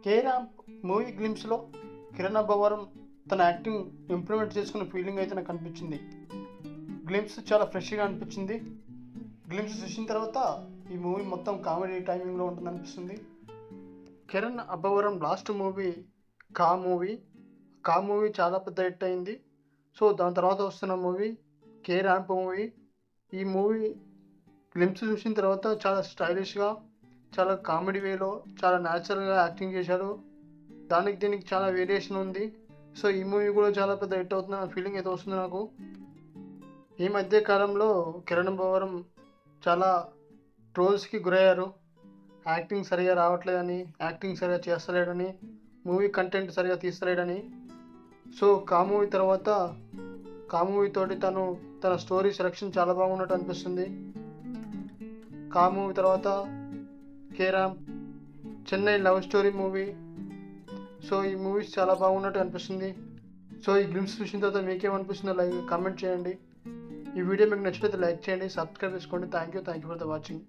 కే ramp movie గ్లిమ్స్లో కిరణ్ అబ్బవరం తన acting improvement చేసుకున్న ఫీలింగ్ అయితే నాకు అనిపించింది. గ్లిమ్స్ చాలా ఫ్రెష్గా అనిపించింది. గ్లిమ్స్ చూసిన తర్వాత ఈ మూవీ మొత్తం కామెడీ టైమింగ్లో ఉంటుంది అనిపిస్తుంది. కిరణ్ అబ్బవరం లాస్ట్ మూవీ కా మూవీ చాలా పెద్ద హిట్ అయింది. సో దాని తర్వాత వస్తున్న మూవీ కే ర్యాంప్ మూవీ. ఈ మూవీ గ్లిమ్స్ చూసిన తర్వాత చాలా స్టైలిష్గా, చాలా కామెడీ వేలో, చాలా న్యాచురల్గా యాక్టింగ్ చేశాడు. దానికి దీనికి చాలా వేరియేషన్ ఉంది. సో ఈ మూవీ కూడా చాలా పెద్ద హిట్ అవుతుంది అన్న ఫీలింగ్ అయితే వస్తుంది నాకు. ఈ మధ్య కాలంలో కిరణ్ అబ్బవరం చాలా ట్రోల్స్కి గురయ్యారు. యాక్టింగ్ సరిగా రావట్లేదని, యాక్టింగ్ సరిగా చేస్తలేడని, మూవీ కంటెంట్ సరిగా తీస్తలేడని. సో కా మూవీ తోటి తన స్టోరీ సెలెక్షన్ చాలా బాగున్నట్టు అనిపిస్తుంది. కా మూవీ తర్వాత K ramp, Chennai love story movie. So ఈ మూవీస్ చాలా బాగున్నట్టు అనిపిస్తుంది. సో ఈ గ్లిమ్స్ చూసిన తర్వాత మీకేమనిపిస్తుందో కామెంట్ చేయండి. ఈ వీడియో మీకు నచ్చినట్లయితే లైక్ చేయండి, సబ్స్క్రైబ్ చేసుకోండి. Thank you for the watching.